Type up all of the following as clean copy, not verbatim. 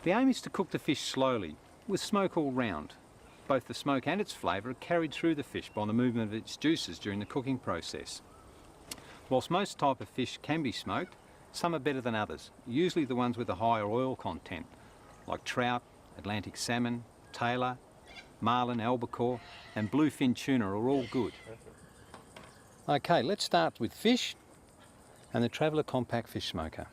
The aim is to cook the fish slowly, with smoke all round. Both the smoke and its flavour are carried through the fish by the movement of its juices during the cooking process. Whilst most type of fish can be smoked, some are better than others, usually the ones with a higher oil content, like trout, Atlantic salmon, tailor, marlin, albacore and bluefin tuna are all good. Okay, let's start with fish and the Traveller Compact Fish Smoker.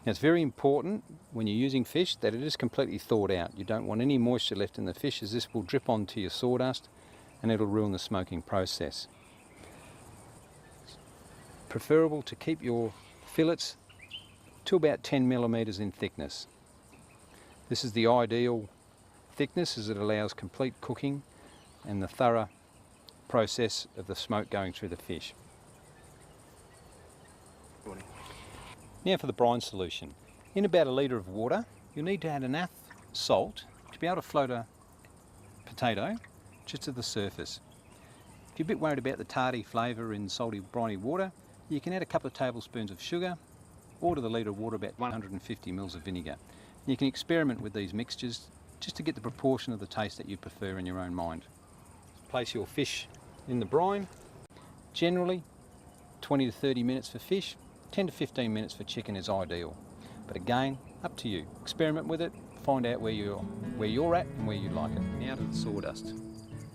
Now it's very important when you're using fish that it is completely thawed out. You don't want any moisture left in the fish, as this will drip onto your sawdust and it'll ruin the smoking process. It's preferable to keep your fillets to about 10mm in thickness. This is the ideal thickness as it allows complete cooking and the thorough process of the smoke going through the fish. Now for the brine solution. In about a litre of water, you'll need to add enough salt to be able to float a potato just to the surface. If you're a bit worried about the tardy flavour in salty briny water, you can add a couple of tablespoons of sugar or to the litre of water about 150ml of vinegar. You can experiment with these mixtures just to get the proportion of the taste that you prefer in your own mind. Place your fish in the brine. Generally 20 to 30 minutes for fish, 10 to 15 minutes for chicken is ideal. But again, up to you. Experiment with it, find out where you're at and where you like it. Now to the sawdust.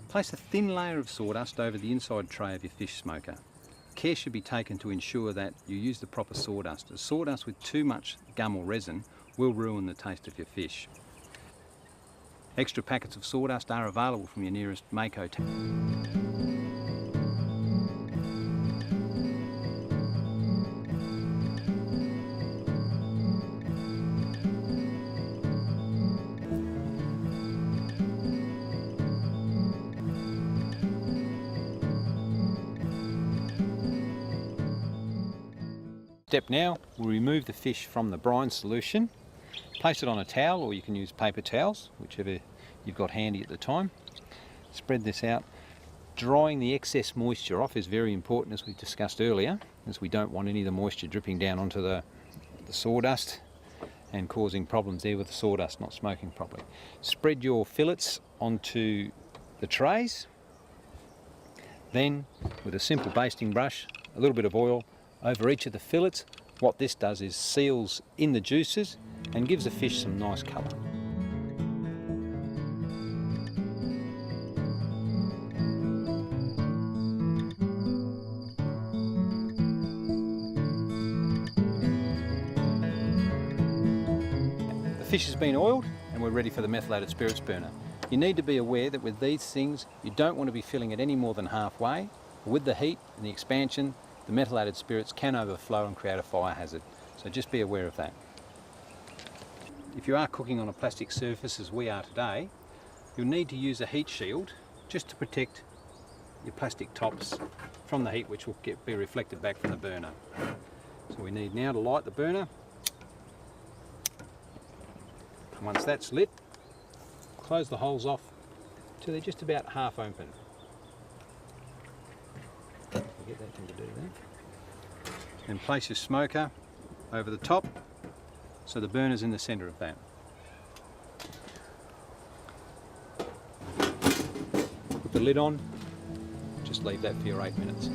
Place a thin layer of sawdust over the inside tray of your fish smoker. Care should be taken to ensure that you use the proper sawdust, as sawdust with too much gum or resin will ruin the taste of your fish. Extra packets of sawdust are available from your nearest Mako. Step now, we'll remove the fish from the brine solution. Place it on a towel, or you can use paper towels, whichever you've got handy at the time. Spread this out. Drying the excess moisture off is very important, as we discussed earlier, as we don't want any of the moisture dripping down onto the sawdust and causing problems there with the sawdust not smoking properly. Spread your fillets onto the trays. Then, with a simple basting brush, a little bit of oil over each of the fillets. What this does is seals in the juices and gives the fish some nice colour. The fish has been oiled and we're ready for the methylated spirits burner. You need to be aware that with these things you don't want to be filling it any more than halfway. With the heat and the expansion, the methylated spirits can overflow and create a fire hazard, so just be aware of that. If you are cooking on a plastic surface as we are today, you'll need to use a heat shield just to protect your plastic tops from the heat, which will be reflected back from the burner. So we need now to light the burner. Once that's lit, close the holes off till they're just about half open. Get that thing to do that. And place your smoker over the top so the burner's in the centre of that. Put the lid on, just leave that for your 8 minutes.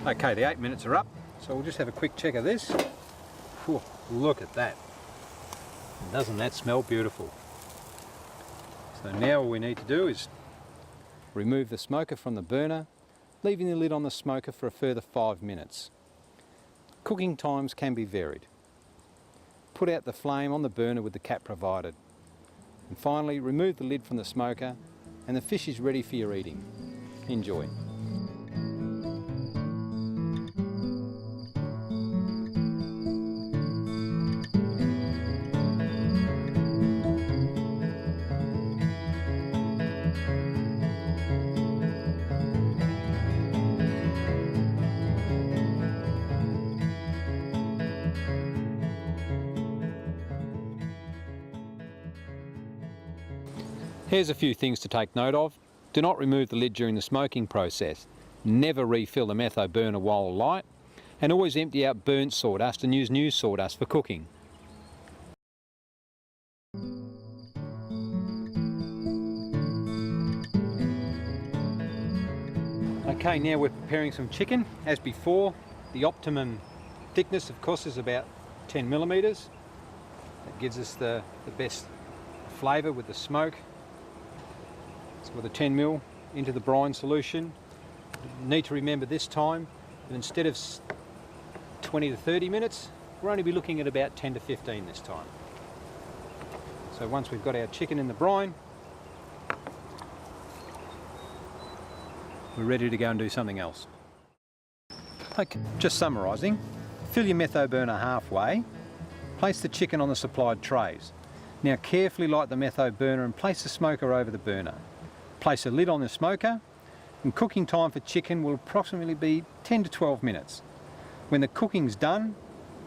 Okay, the 8 minutes are up, so we'll just have a quick check of this. Whew, look at that. Doesn't that smell beautiful? So now all we need to do is remove the smoker from the burner, leaving the lid on the smoker for a further 5 minutes. Cooking times can be varied. Put out the flame on the burner with the cap provided. And finally, remove the lid from the smoker and the fish is ready for your eating. Enjoy. Here's a few things to take note of. Do not remove the lid during the smoking process. Never refill the metho burner while alight, and always empty out burnt sawdust and use new sawdust for cooking. Okay, now we're preparing some chicken. As before, the optimum thickness of course is about 10 millimeters. That gives us the best flavour with the smoke. So with a 10 mil into the brine solution. You need to remember this time that instead of 20 to 30 minutes, we'll only be looking at about 10 to 15 this time. So once we've got our chicken in the brine, we're ready to go and do something else. Okay, just summarising, fill your metho burner halfway, place the chicken on the supplied trays. Now carefully light the metho burner and place the smoker over the burner. Place a lid on the smoker, and cooking time for chicken will approximately be 10 to 12 minutes. When the cooking's done,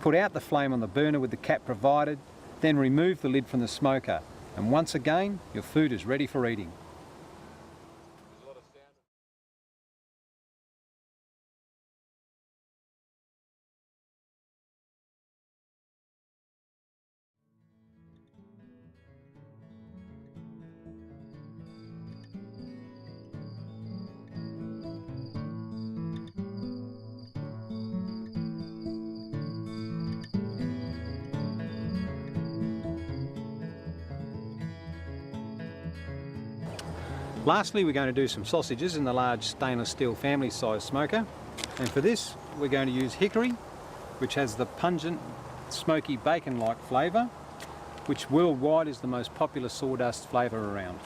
put out the flame on the burner with the cap provided, then remove the lid from the smoker, and once again your food is ready for eating. Lastly, we're going to do some sausages in the large stainless steel family size smoker, and for this we're going to use hickory, which has the pungent smoky bacon-like flavour, which worldwide is the most popular sawdust flavour around.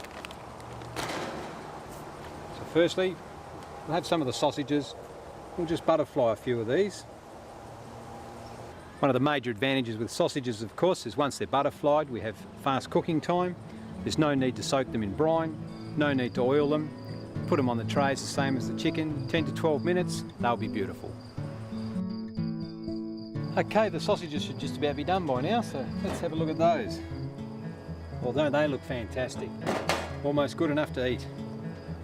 So firstly, we'll have some of the sausages. We'll just butterfly a few of these. One of the major advantages with sausages, of course, is once they're butterflied we have fast cooking time. There's no need to soak them in brine, no need to oil them. Put them on the trays the same as the chicken, 10 to 12 minutes, they'll be beautiful. Okay, the sausages should just about be done by now, so let's have a look at those. Although they look fantastic, almost good enough to eat.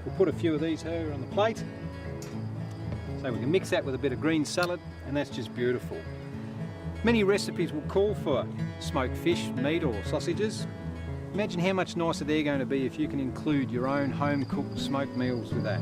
We'll put a few of these here on the plate, so we can mix that with a bit of green salad, and that's just beautiful. Many recipes will call for smoked fish, meat or sausages. Imagine how much nicer they're going to be if you can include your own home-cooked smoked meals with that.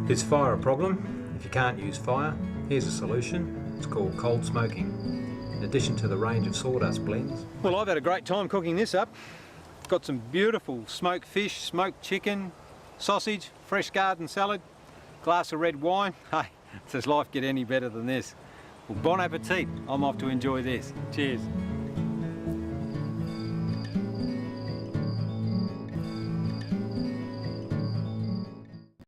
Is fire a problem? If you can't use fire, here's a solution. It's called cold smoking, in addition to the range of sawdust blends. Well, I've had a great time cooking this up. Got some beautiful smoked fish, smoked chicken, sausage, fresh garden salad, glass of red wine. Hey, does life get any better than this? Well, bon appetit. I'm off to enjoy this. Cheers.